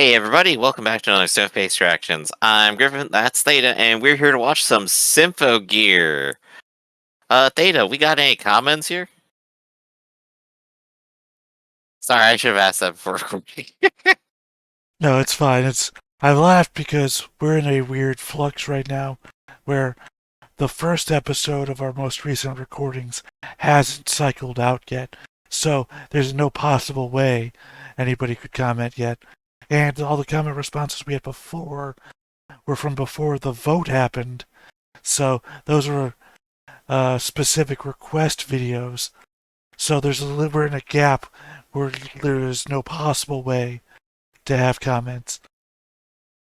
Hey everybody, welcome back to another Stuff-Based Reactions. I'm Griffin, that's Theta, and we're here to watch some Symphogear. Theta, we got any comments here? Sorry, I should have asked that before recording. No, it's fine. I laughed because we're in a weird flux right now where the first episode of our most recent recordings hasn't cycled out yet. So there's no possible way anybody could comment yet. And all the comment responses we had before were from before the vote happened. So those were specific request videos. So we're in a gap where there is no possible way to have comments.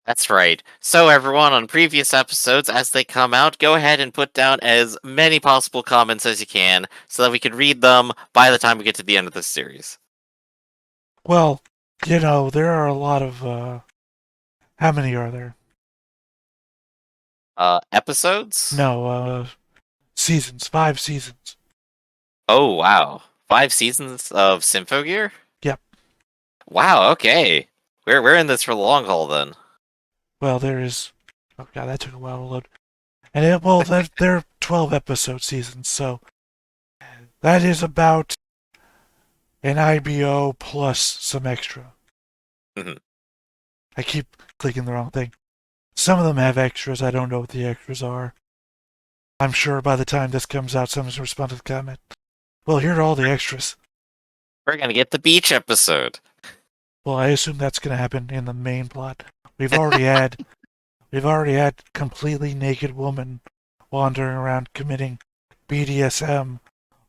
That's right. So everyone, on previous episodes, as they come out, go ahead and put down as many possible comments as you can, so that we can read them by the time we get to the end of this series. Well, there are a lot of, how many are there? Episodes? No, seasons, 5 seasons. Oh, wow. 5 seasons of Symphogear? Yep. Wow, okay. We're in this for the long haul, then. Well, oh god, that took a while to load. And they're 12 episode seasons, so that is about an IBO plus some extra. Mhm. I keep clicking the wrong thing. Some of them have extras, I don't know what the extras are. I'm sure by the time this comes out, someone's responded to the comment. Well, here are all the extras. We're gonna get the beach episode. Well, I assume that's going to happen in the main plot. We've already had completely naked women wandering around committing BDSM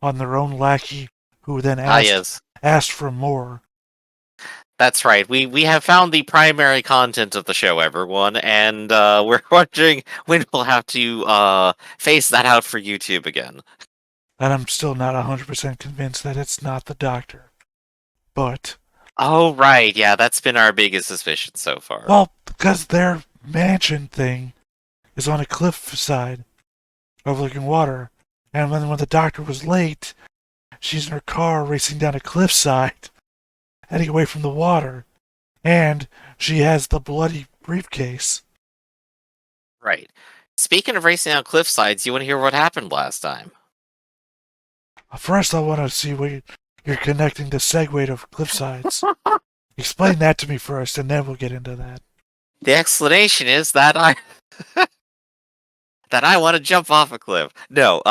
on their own lackey, who then Yes. asked for more. That's right. We have found the primary content of the show, everyone, and we're wondering when we'll have to face that out for YouTube again. And I'm still not 100% convinced that it's not the doctor. But Oh, right. Yeah, that's been our biggest suspicion so far. well, because their mansion thing is on a cliffside overlooking water, and when the doctor was late, she's in her car racing down a cliffside, heading away from the water, and she has the bloody briefcase. Right. Speaking of racing on cliff sides, you want to hear what happened last time? First, I want to see what you're connecting the segue to cliffsides. Explain that to me first, and then we'll get into that. The explanation is that I that I want to jump off a cliff. No,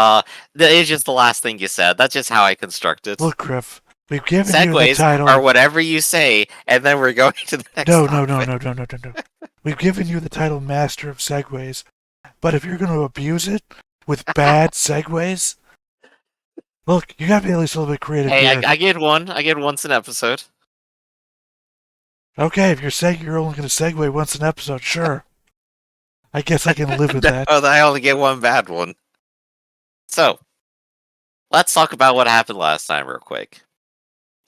it's just the last thing you said. That's just how I construct it. Look, Griff, we've given you the Segways title. are whatever you say, and then we're going to the next No. topic. We've given you the title Master of Segways, but if you're going to abuse it with bad segues, look, you got to be at least a little bit creative. Hey, I get one. I get once an episode. Okay, if you're saying you're only going to segue once an episode, sure. I guess I can live with that. Oh, I only get one bad one. So, let's talk about what happened last time real quick.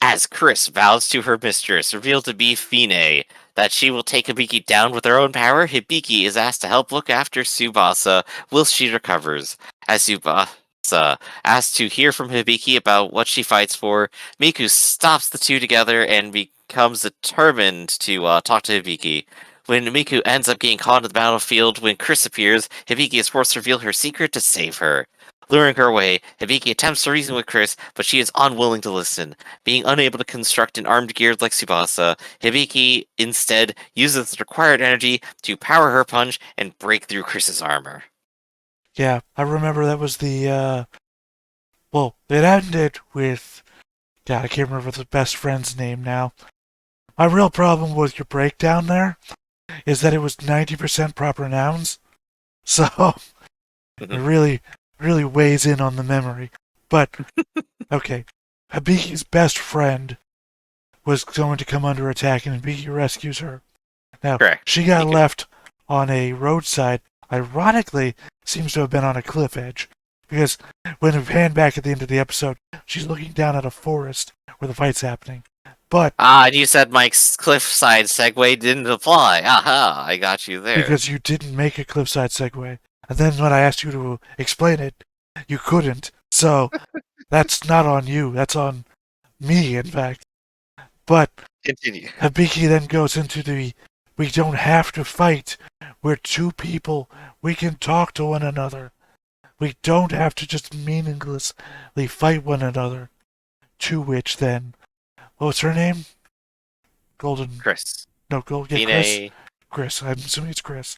As Chris vows to her mistress, revealed to be Fine, that she will take Hibiki down with her own power, Hibiki is asked to help look after Tsubasa whilst she recovers. As Tsubasa asks to hear from Hibiki about what she fights for, Miku stops the two together and becomes determined to talk to Hibiki. When Miku ends up getting caught on the battlefield, when Chris appears, Hibiki is forced to reveal her secret to save her. Luring her away, Hibiki attempts to reason with Chris, but she is unwilling to listen. Being unable to construct an armed gear like Tsubasa, Hibiki instead uses the required energy to power her punch and break through Chris's armor. Yeah, I remember that was well, it ended with, God, I can't remember the best friend's name now. My real problem with your breakdown there is that it was 90% proper nouns, so it really weighs in on the memory. But, okay, Hibiki's best friend was going to come under attack, and Hibiki rescues her. Now, Correct. she got left on a roadside, ironically, seems to have been on a cliff edge, because when we pan back at the end of the episode, she's looking down at a forest where the fight's happening. But and you said Mike's cliffside segue didn't apply. Aha, I got you there. Because you didn't make a cliffside segue. And then when I asked you to explain it, you couldn't. So that's not on you. That's on me, in fact. But Continue. Hibiki then goes into the we don't have to fight. We're two people. We can talk to one another. We don't have to just meaninglessly fight one another. To which then, what was her name? Golden. Chris. No, Gold. Yeah, Fine. Chris. I'm assuming it's Chris.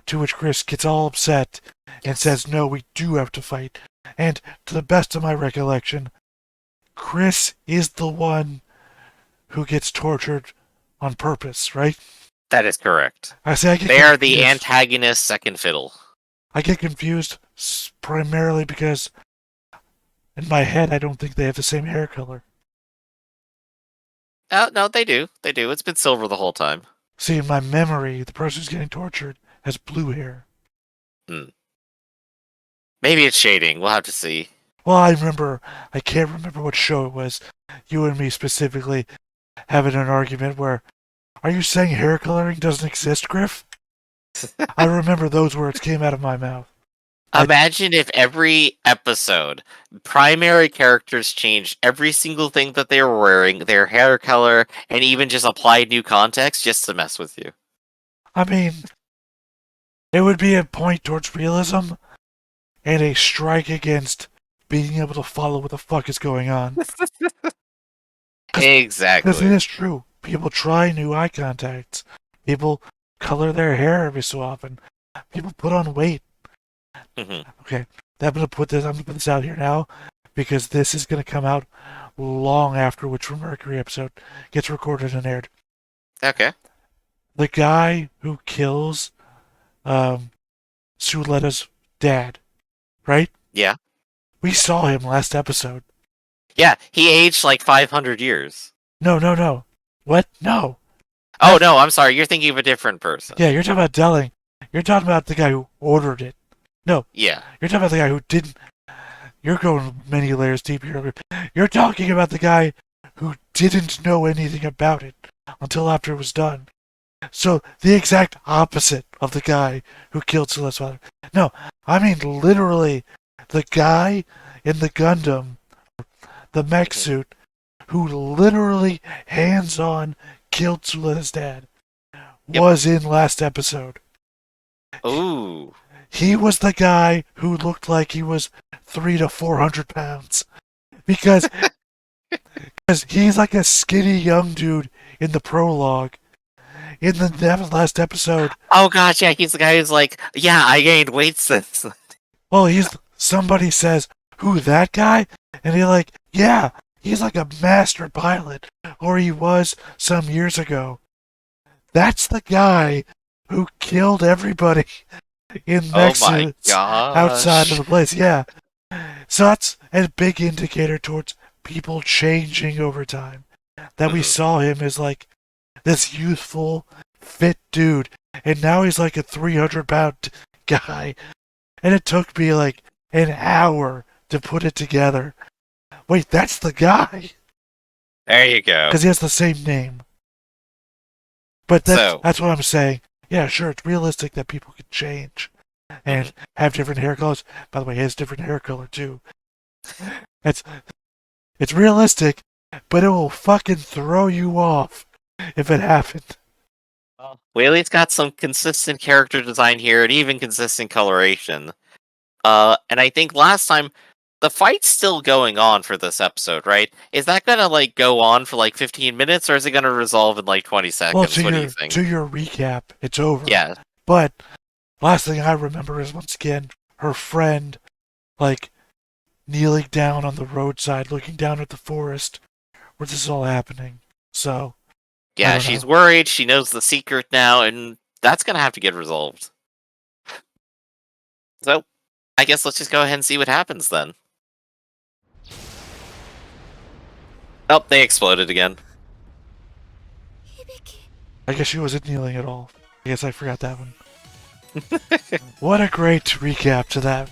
To which Chris gets all upset and Yes. says, no, we do have to fight. And to the best of my recollection, Chris is the one who gets tortured on purpose, right? That is correct. I say I get They are the confused. antagonist second fiddle. I get confused primarily because in my head I don't think they have the same hair color. No, they do. They do. It's been silver the whole time. See, in my memory, the person who's getting tortured has blue hair. Maybe it's shading. We'll have to see. Well, I can't remember what show it was. You and me specifically having an argument where, are you saying hair coloring doesn't exist, Griff? I remember those words came out of my mouth. Imagine if every episode, primary characters changed every single thing that they were wearing, their hair color, and even just applied new context just to mess with you. I mean, it would be a point towards realism and a strike against being able to follow what the fuck is going on. Exactly. Because it is true. People try new eye contacts. People color their hair every so often. People put on weight. Mm-hmm. Okay, I'm gonna put this out here now because this is gonna come out long after Witcher Mercury episode gets recorded and aired. Okay. The guy who kills Suletta's dad, right? Yeah. We saw him last episode. Yeah, he aged like 500 years. No. What? No. Oh, no, I'm sorry. You're thinking of a different person. Yeah, you're talking about Delling. You're talking about the guy who ordered it. No. Yeah. You're talking about the guy who didn't. You're going many layers deep here. You're talking about the guy who didn't know anything about it until after it was done. So, the exact opposite of the guy who killed Suletta's father. No, I mean literally the guy in the Gundam, the mech suit, who literally hands-on killed Suletta's dad, was in last episode. Ooh. He was the guy who looked like he was 300 to 400 pounds. Because he's like a skinny young dude in the prologue. In the last episode. Oh, gosh, yeah, he's the guy who's like, yeah, I gained weight since. Well, somebody says, who, that guy? And he's like, yeah, he's like a master pilot. Or he was some years ago. That's the guy who killed everybody in mech suits outside of the place. Yeah. So that's a big indicator towards people changing over time. That we saw him as like this youthful, fit dude. And now he's like a 300-pound guy. And it took me like an hour to put it together. Wait, that's the guy. There you go. Because he has the same name. But that's what I'm saying. Yeah, sure, it's realistic that people can change and have different hair colors. By the way, he has different hair color too. It's realistic, but it will fucking throw you off if it happened. Whaley's got some consistent character design here and even consistent coloration. And I think last time, the fight's still going on for this episode, right? Is that gonna like go on for like 15 minutes, or is it gonna resolve in like 20 seconds? Well, what do you think? To your recap, it's over. Yeah. But last thing I remember is once again her friend, like kneeling down on the roadside, looking down at the forest where this is all happening. So. Yeah, she's worried. She knows the secret now, and that's gonna have to get resolved. So, I guess let's just go ahead and see what happens then. Oh, they exploded again. I guess she wasn't kneeling at all. I guess I forgot that one. What a great recap to that.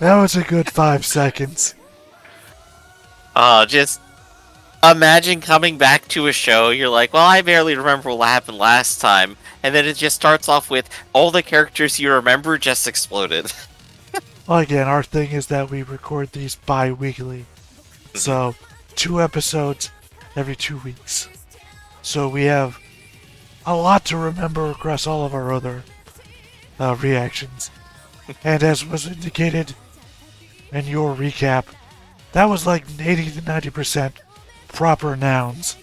That was a good 5 seconds. Just imagine coming back to a show, you're like, well, I barely remember what happened last time, and then it just starts off with all the characters you remember just exploded. Well, again, our thing is that we record these bi-weekly. So, 2 episodes every 2 weeks. So we have a lot to remember across all of our other reactions. And as was indicated in your recap, that was like 80 to 90% proper nouns.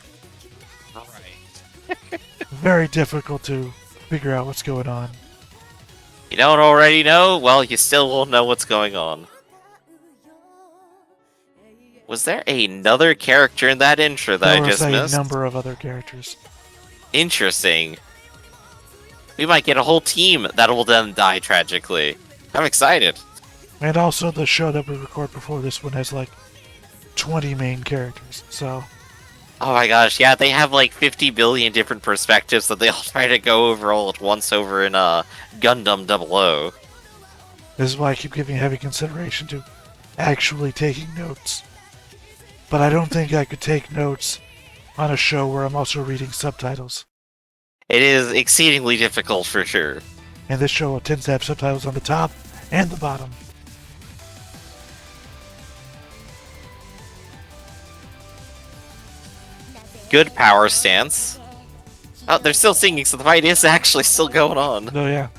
Alright. Very difficult to figure out what's going on. You don't already know? Well, you still won't know what's going on. Was there another character in that intro that I just There was missed? a number of other characters. Interesting. We might get a whole team that will then die tragically. I'm excited. And also the show that we record before this one has like 20 main characters, so... Oh my gosh, yeah, they have like 50 billion different perspectives that they all try to go over all at once over in Gundam 00. This is why I keep giving heavy consideration to actually taking notes. But I don't think I could take notes on a show where I'm also reading subtitles. It is exceedingly difficult for sure. And this show tends to have subtitles on the top and the bottom. Good power stance. Oh, they're still singing, so the fight is actually still going on. Oh yeah.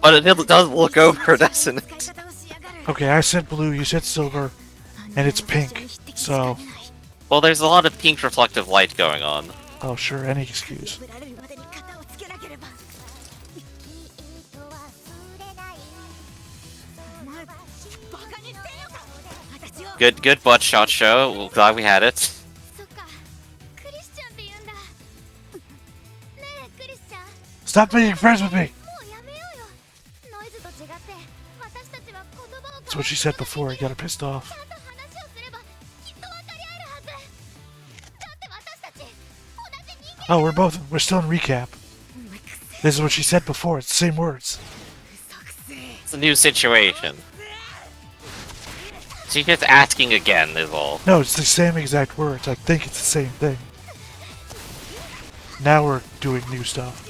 But it does look over, doesn't it? Okay, I said blue, you said silver, and it's pink, so... Well, there's a lot of pink reflective light going on. Oh sure, any excuse. Good butt shot show. Well, glad we had it. Stop being friends with me! That's what she said before, I got her pissed off. Oh, we're still in recap. This is what she said before, it's the same words. It's a new situation. She's just asking again, is all. No, it's the same exact words, I think it's the same thing. Now we're doing new stuff.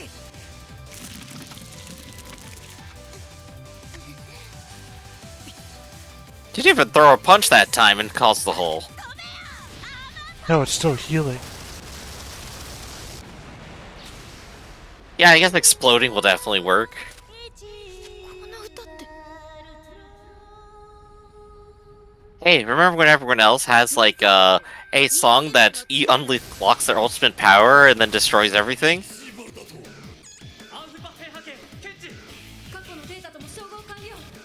Didn't even throw a punch that time and caused the hole. No, it's still healing. Yeah, I guess exploding will definitely work. Hey, remember when everyone else has, like, a song that unlocks their ultimate power and then destroys everything?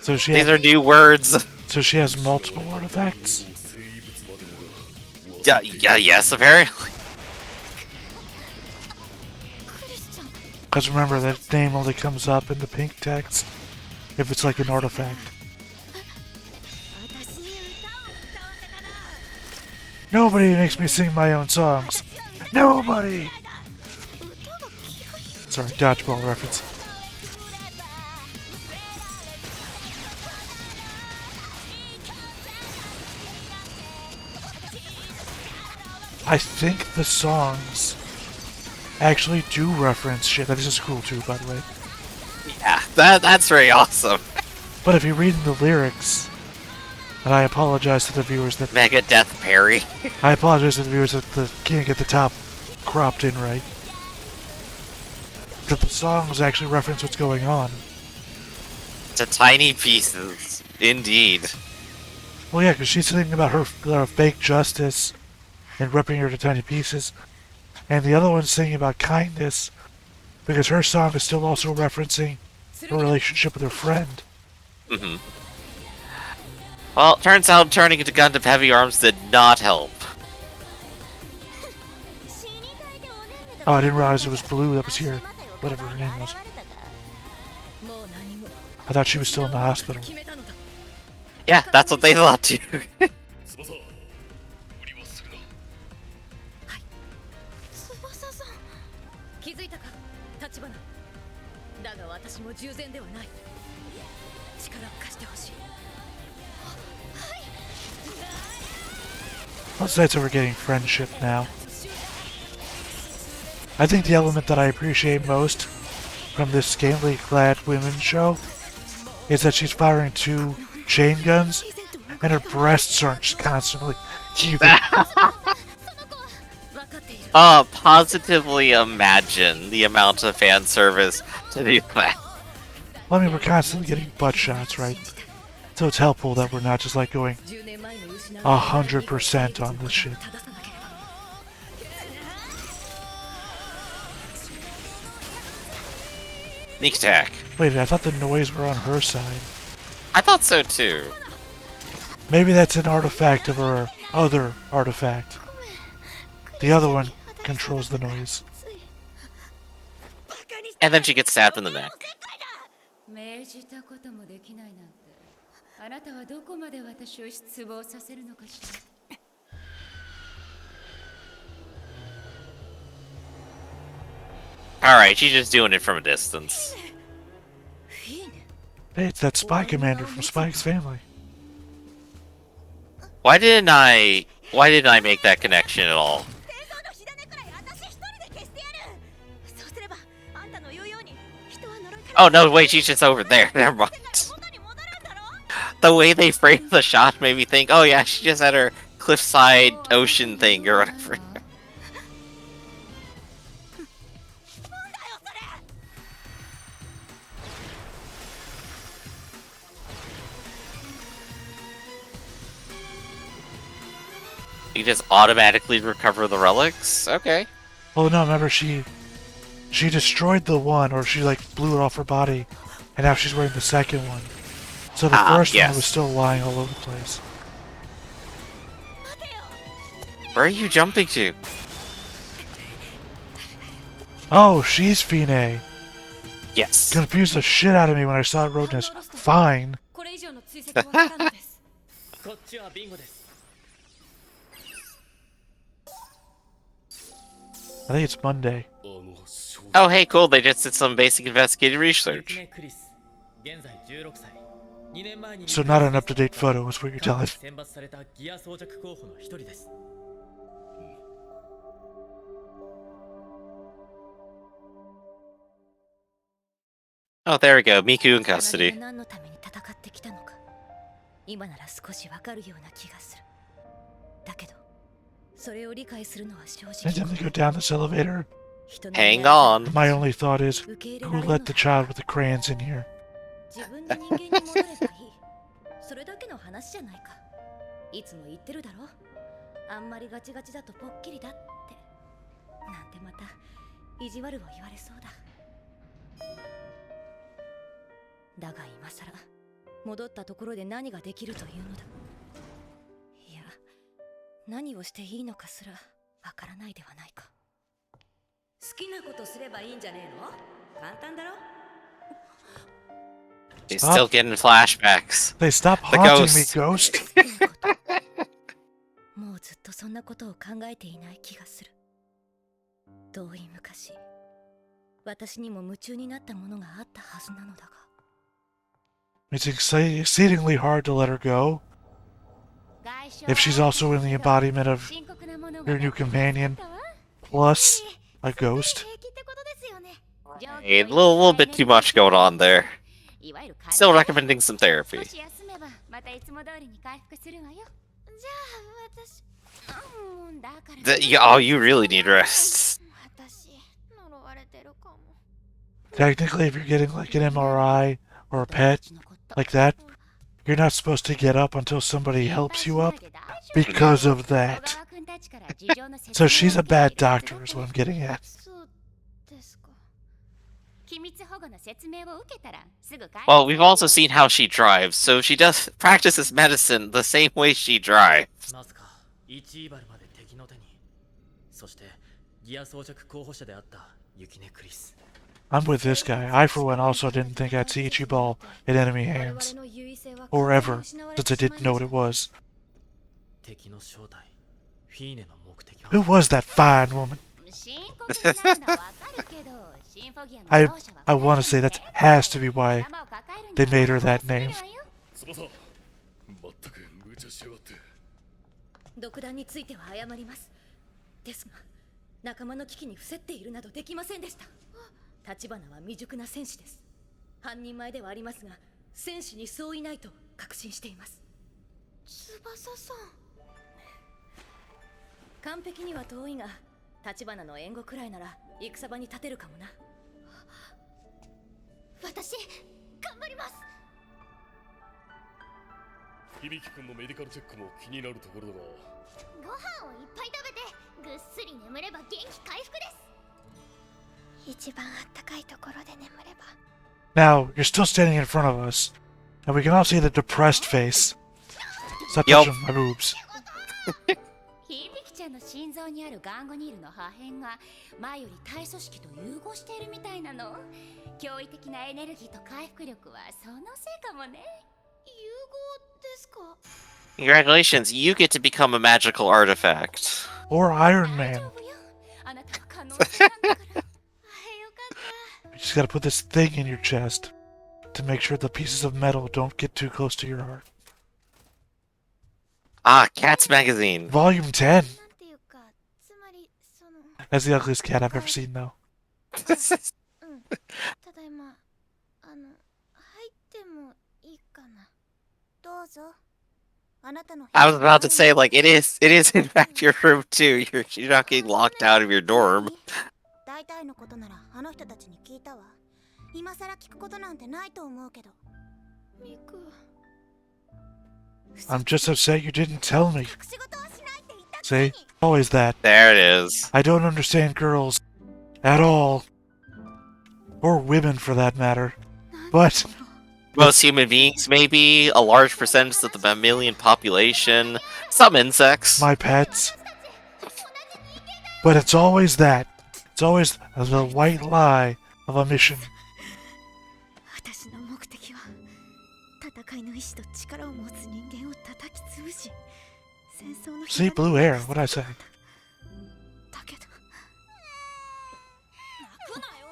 So These are new words. So she has multiple artifacts? Yeah, yes, apparently. Because remember, that name only comes up in the pink text if it's like an artifact. Nobody makes me sing my own songs. Nobody! Sorry, dodgeball reference. I think the songs actually do reference shit. This is cool too, by the way. Yeah, that's very awesome. But if you read the lyrics, and I apologize to the viewers that Mega Death Parry. I apologize to the viewers that can't get the top cropped in right. That the songs actually reference what's going on. To tiny pieces, indeed. Well, yeah, because she's thinking about her fake justice and ripping her to tiny pieces. And the other one's singing about kindness because her song is still also referencing her relationship with her friend. Mm-hmm. Well, turns out turning into Gundam Heavy Arms did not help. Oh, I didn't realize it was Blue that was here. Whatever her name was. I thought she was still in the hospital. Yeah, that's what they thought too. Let's say we're getting friendship now. I think the element that I appreciate most from this scantily clad women's show is that she's firing 2 chain guns and her breasts aren't just constantly heaving. Positively imagine the amount of fan service to do that. Well, I mean, we're constantly getting butt shots, right? So it's helpful that we're not just like going 100% on this shit. Sneak attack. Wait, I thought the noise were on her side. I thought so too. Maybe that's an artifact of her other artifact. The other one controls the noise. And then she gets stabbed in the neck. Alright, she's just doing it from a distance. Hey, it's that spy commander from Spike's family. Why didn't I make that connection at all? Oh no, wait, she's just over there. Never mind. The way they framed the shot made me think, oh yeah, she just had her cliffside ocean thing or whatever. You just automatically recover the relics? Okay. Oh no, remember she destroyed the one, or she like blew it off her body, and now she's wearing the second one. So the first yes. one was still lying all over the place. Where are you jumping to? Oh, she's Fine. Yes. Confused the shit out of me when I saw it wrote as fine. I think it's Monday. Oh, hey, cool. They just did some basic investigative research. So not an up-to-date photo is what you're telling. Oh, there we go. Miku in custody. And then they go down this elevator. Hang on. My only thought is, who let the child with the crayons in here? He's still getting flashbacks. They stop The haunting me, ghost. ghost. It's exceedingly hard to let her go. If she's also in the embodiment of your new companion, plus a ghost. Hey, a little bit too much going on there. Still recommending some therapy. Oh, you really need rest. Technically, if you're getting like an MRI or a PET, like that, you're not supposed to get up until somebody helps you up because of that. So she's a bad doctor is what I'm getting at. Well, we've also seen how she drives, so she does practices medicine the same way she drives. I'm with this guy. I, for one, also didn't think I'd see Ichiball in enemy hands. Or ever, since I didn't know what it was. Who was that fine woman? I want to say that has to be why they made her that name. 立花の援護くらいなら戦場に立てるかもな。私頑張ります。響君のメディカルチェックも気になるところだが、ご飯をいっぱい食べてぐっすり眠れば元気回復です。一番あったかいところで眠れば。 Now, you're still standing in front of us, and we can all see the depressed face. Stop touching my boobs. 響ちゃんの心臓にあるガンゴニールの破片が前より体組織と融合しているみたいなの。驚異的なエネルギーと回復力はそのせいかもね。融合ですか？ Congratulations, you get to become a magical artifact. Or Iron Man. あなたは可能性なんだから。You just gotta put this thing in your chest to make sure the pieces of metal don't get too close to your heart. Ah, Cats Magazine. Volume 10. なんていうか、つまりその That's the ugliest cat I've ever seen, though. ただいま入ってもいいかな。どうぞ。あなたの I was about to say, like, it is in fact your room too. You're not getting locked out of your dorm. 大体のことならあの人たちに聞いたわ。今さら聞くことなんてないと思うけど。ミク。I'm just upset you didn't tell me. 隠し事はしないって言ったく See? せに。 Always that. There it is. I don't understand girls. At all. Or women, for that matter. But Most human beings, maybe, a large percentage of the mammalian population, some insects. my pets. But it's always that. It's always the white lie of a mission. 私の目的は戦いの意志と力を持つ人間を叩き潰し、戦争の See, blue air. What'd I say? だけど泣くなよ。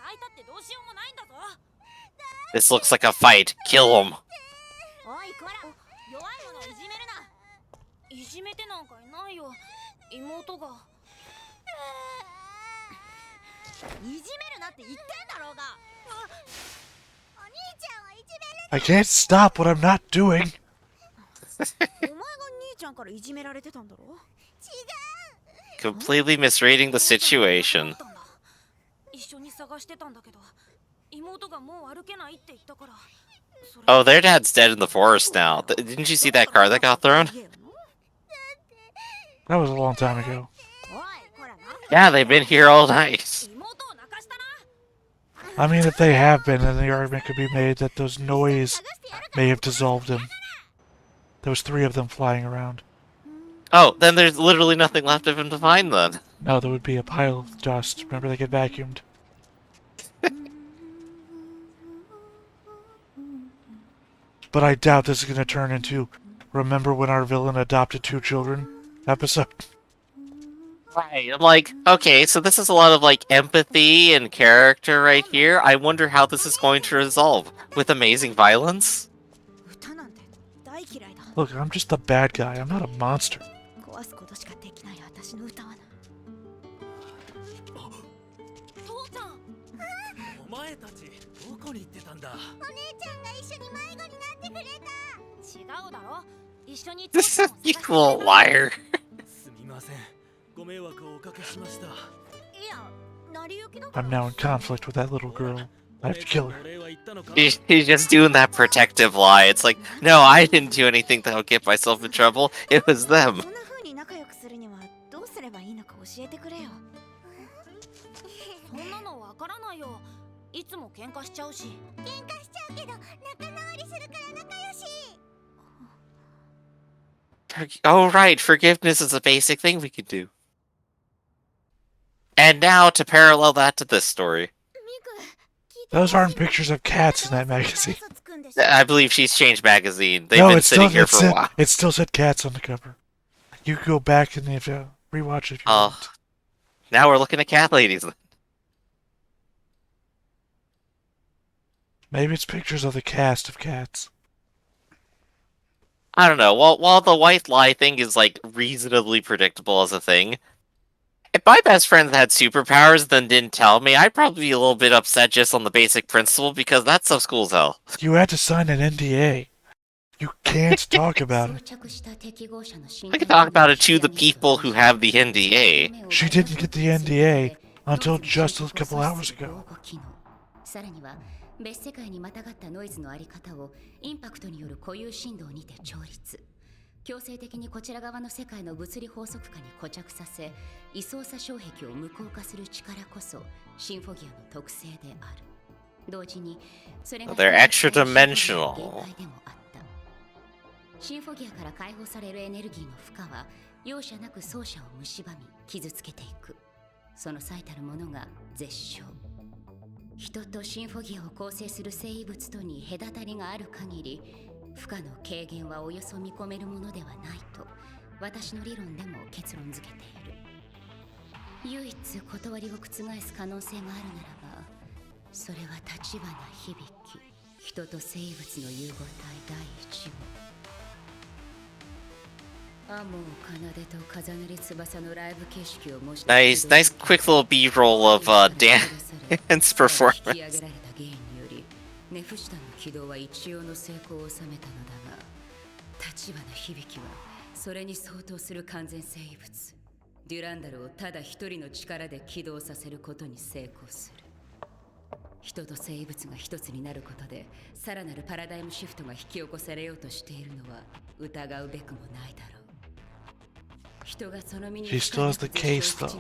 泣いたってどうしようもないんだぞ。 This looks like a fight. Kill him. おいこら、弱い者をいじめるな。いじめてなんかいないよ。妹が。いじめるなって言ってんだろうが。お兄ちゃんはいじめる。 I can't stop what I'm not doing. お前が兄ちゃんからいじめられてたんだろ。違う。 Completely misreading the situation. 一緒に探してたんだけど、妹がもう歩けないって言ったから。 Oh, their dad's dead in the forest now. Didn't you see that car that got thrown? That was a long time ago. おいこらな。 Yeah, they've been here all night. 妹を泣かしたな。 I mean, if they have been, then the argument could be made that those noise may have dissolved them. There was 3 of them flying around. Oh, then there's literally nothing left of him to find then. No, there would be a pile of dust. Remember, they get vacuumed. But I doubt this is going to turn into Remember When Our Villain Adopted 2 Children episode. Right, I'm like, okay, so this is a lot of, like, empathy and character right here. I wonder how this is going to resolve. With amazing violence? 歌なんて大嫌いだ。 Look, I'm just the bad guy. I'm not a monster. 壊すことしかできない私の歌はな。父ちゃん。お前たちどこに行ってたんだ。お姉ちゃんが一緒に迷子になってくれた。違うだろ。一緒に This is you little liar. すみません。ご迷惑をおかけしました。いや、成り行きだか I'm ら。 now in conflict with that little girl. I have to kill her. He's just doing that protective lie. It's like, no, I didn't do anything that would get myself in trouble. It was them. そんな風に仲良くするにはどうすればいいのか教えてくれよ。そんなのわからないよ。いつも喧嘩しちゃうし。喧嘩しちゃうけど仲直りするから仲良し。 Oh, right, forgiveness is a basic thing we could do. And now to parallel that to this story. Those aren't pictures of cats in that magazine. I believe she's changed magazine. They've No, been it sitting still, here it, for a said, while. it still said cats on the cover. You can go back and rewatch it if you want. Now we're looking at cat ladies. Maybe it's pictures of the cast of cats. I don't know. While the white lie thing is, like, reasonably predictable as a thing, if my best friend had superpowers then didn't tell me, I'd probably be a little bit upset just on the basic principle, because that stuff's cool as hell. You had to sign an NDA. You can't talk about it. I can talk about it to the people who have the NDA. She didn't get the NDA until just a couple hours ago. さらには別世界にまたがったノイズのあり方をインパクトによる固有振動にて調律。強制的にこちら側の世界の物理法則化に固着させ、位相差障壁を無効化する力こそシンフォギアの特性である。同時にそれが They're extra dimensional. シンフォギアから解放されるエネルギーの負荷は容赦なく奏者を蝕み傷つけていく。その最たるものが絶唱。人とシンフォギアを構成する生物とに隔たりがある限り、負荷の軽減はおよそ見込めるものではないと私の理論でも結論付けている。唯一断りを覆す可能性があるならば、それは立花響き、人と生物の融合体第一号。Nice quick little B-roll of Dan's performance. ネフシュタンの起動は一応の成功を収めたのだが、立花響きはそれに相当する完全生物デュランダルをただ一人の力で起動させることに成功する。人と生物が一つになることでさらなるパラダイムシフトが引き起こされようとしているのは疑うべくもないだろう。人がその身に She still has the case though.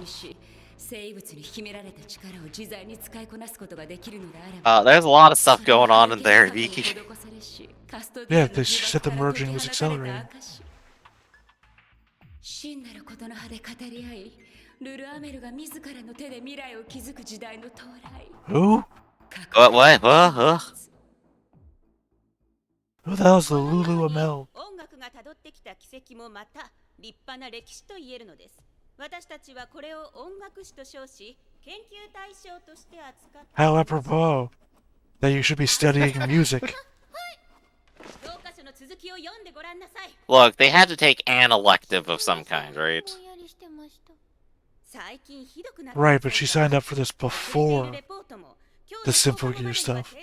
生物に秘められた力を自在に使いこなすことができるのであれば、There's a lot of stuff going on in there, Viki. Yeah, she said the merging was accelerating. 真なることの葉で語り合い、ルルアメルが自らの手で未来を築く時代の到来。 Who? What? Who the hell is the Lulu Amel? 音楽がたどってきた軌跡もまた立派な歴史と言えるのです。私たちはこれを音楽史と称し、研究対象として扱って。 How apropos that you should be studying music. Look, they had to take an elective of some kind, right? Right, but she signed up for this before the Symphogear stuff.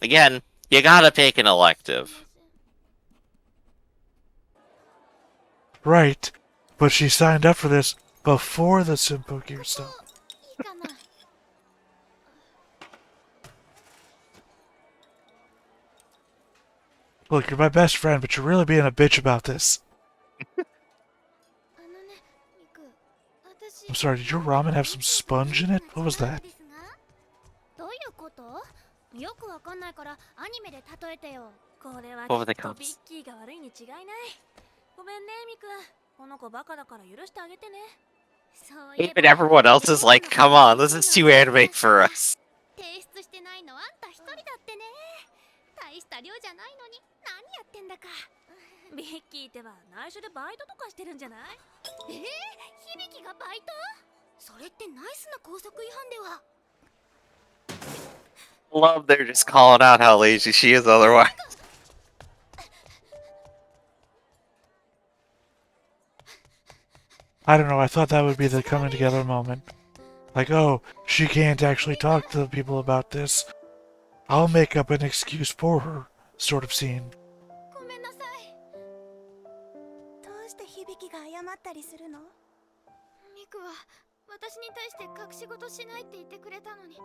Again, you gotta pick an elective. Right, but she signed up for this before the Symphogear stuff. Look, you're my best friend, but you're really being a bitch about this. I'm sorry, did your ramen have some sponge in it? What was that? What were the cups? Even everyone else is like, come on, this is too anime for us. 大した量じゃないのに何やってんだか。ビッキーってば内緒でバイトとかしてるんじゃない？響がバイト？それってナイスな校則違反では。 Love they're just calling out how lazy she is otherwise. I don't know, I thought that would be the coming together moment. Like, oh, she can't actually talk to the people about this. I'll make up an excuse for her, sort of scene. ごめんなさい。どうして響が謝ったりするの？ミクは私に対して隠し事しないって言ってくれたのに、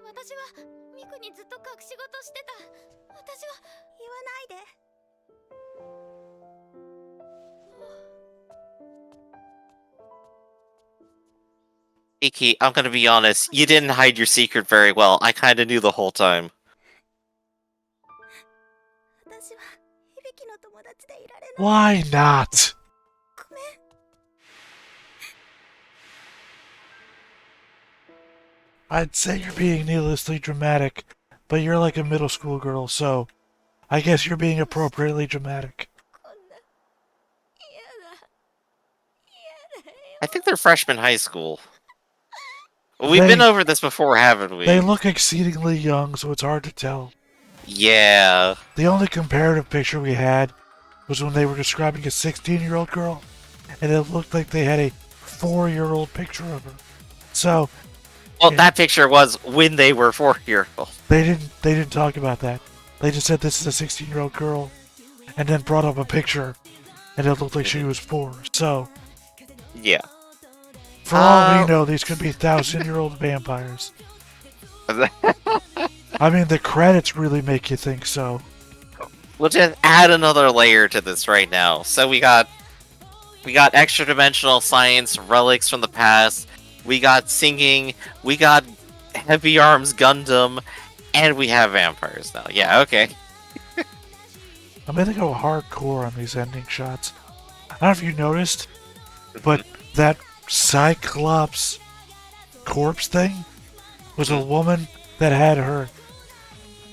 私はミクにずっと隠し事してた。私は言わないで。Iki, I'm gonna be honest, you didn't hide your secret very well. I kinda knew the whole time. Why not? I'd say you're being needlessly dramatic, but you're like a middle school girl, so I guess you're being appropriately dramatic. I think they're freshmen high school. We've been over this before, haven't we? They look exceedingly young, so it's hard to tell. Yeah. The only comparative picture we had was when they were describing a 16-year-old girl, and it looked like they had a 4-year-old picture of her. So, well, that picture was when they were 4-year-old. They didn't talk about that. They just said this is a 16-year-old girl, and then brought up a picture, and it looked like she was 4. So, Yeah. for all we know, these could be 1,000-year-old vampires. I mean, the credits really make you think so. We'll just add another layer to this right now. So we got extra-dimensional science, relics from the past, we got singing, we got heavy arms Gundam, and we have vampires now. Yeah, okay. I'm gonna go hardcore on these ending shots. I don't know if you noticed, but that Cyclops corpse thing was a woman that had her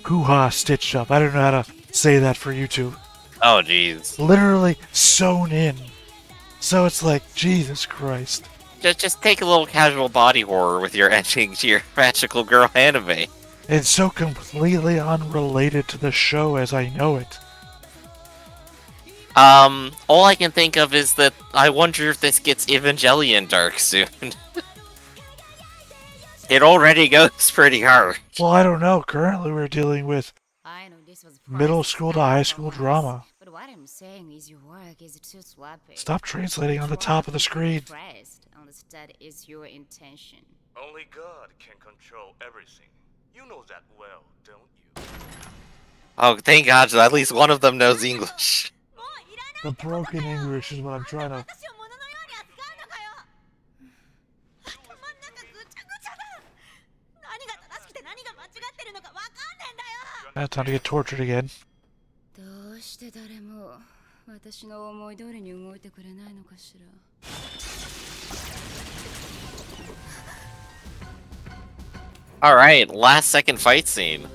hoo-ha stitched up. I don't know how to say that for YouTube. Oh, jeez. Literally sewn in. So it's like, Jesus Christ. Just take a little casual body horror with your ending to your magical girl anime. It's so completely unrelated to the show as I know it. All I can think of is that I wonder if this gets Evangelion dark soon. It already goes pretty hard. Well, I don't know. Currently we're dealing with I know this was middle school to high school drama. But what I'm saying is your work is too sloppy. Stop translating on the top of the screen. That is your intention. Only God can control everything. You know that well, don't you? Oh, thank God, at least one of them knows English. The broken English is what I'm trying to... Time to get tortured again. どうして誰も私の思い通りに動いてくれないのかしら。Alright, last second fight scene.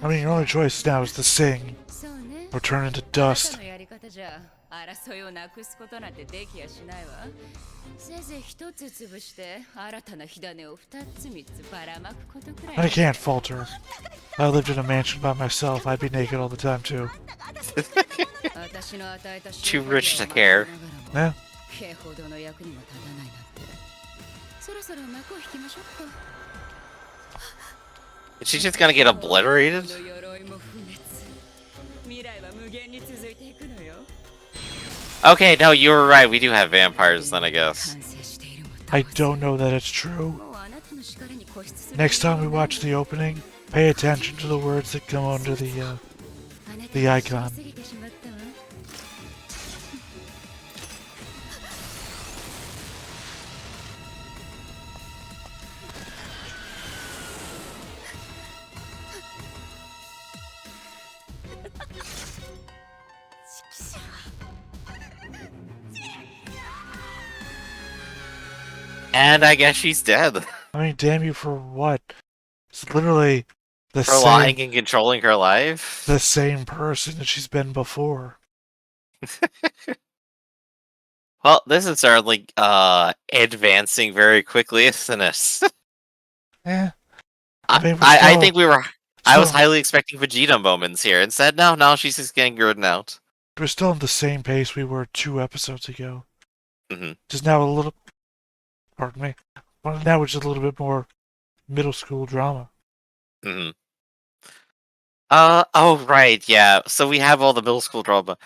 I mean, your only choice now is to sing or turn into dust. 争いをなくすことなんてできやしないわ。せいぜい一つ潰して新たな火種を2つ3つばらまくことくらい。 And I can't falter. If I lived in a mansion by myself, I'd be naked all the time too. Too rich to care. Yeah. 警報堂の役にも立たないなんて。そろそろ幕を引きましょうか。 Is she just gonna get obliterated? Okay, no, you were right. We do have vampires then, I guess. I don't know that it's true. Next time we watch the opening, pay attention to the words that come under the icon. And I guess she's dead. I mean, damn you for what? It's literally the For lying and controlling her life? the same person that she's been before. Well, this is certainly advancing very quickly, isn't it? Yeah. I think we were... I was still- highly expecting Vegeta moments here. Instead, no, she's just getting groomed out. We're still in the same pace we were 2 episodes ago. Mhm. Just now a little... Pardon me. Well, now it's just a little bit more middle school drama. Mm-hmm. Oh, right, yeah. So we have all the middle school drama.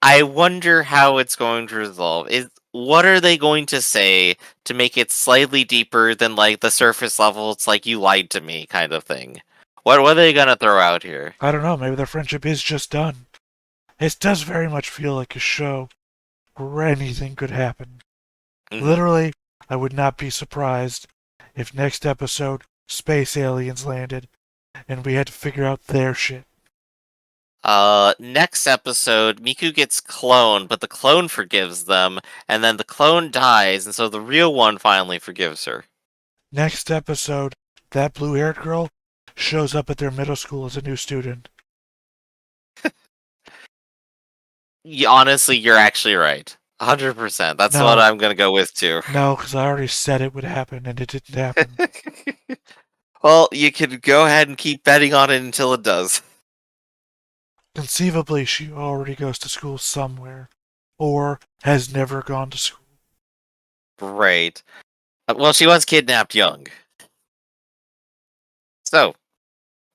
I wonder how it's going to resolve. What are they going to say to make it slightly deeper than, like, the surface level, it's like, you lied to me kind of thing? What are they gonna throw out here? I don't know, maybe their friendship is just done. It does very much feel like a show where anything could happen. Mhm. Literally, I would not be surprised if next episode space aliens landed and we had to figure out their shit. Next episode, Miku gets cloned, but the clone forgives them, and then the clone dies, and so the real one finally forgives her. Next episode, that blue-haired girl shows up at their middle school as a new student. Honestly, you're actually right. 100%. That's No. what I'm gonna go with, too. No, because I already said it would happen, and it didn't happen. Well, you could go ahead and keep betting on it until it does. Conceivably, she already goes to school somewhere, or has never gone to school. Right. Well, she was kidnapped young. So,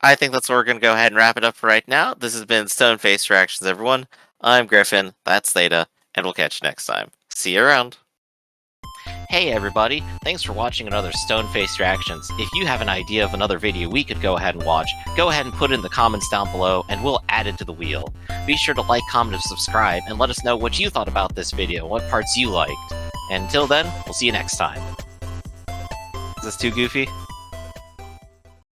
I think that's where we're going to go ahead and wrap it up for right now. This has been Stone Face Reactions, everyone. I'm Griffin, that's Theta, and we'll catch you next time. See you around. Hey everybody, thanks for watching another Stone Face Reactions. If you have an idea of another video we could go ahead and watch, go ahead and put it in the comments down below, and we'll add it to the wheel. Be sure to like, comment, and subscribe, and let us know what you thought about this video, and what parts you liked. And until then, we'll see you next time. Is this too goofy?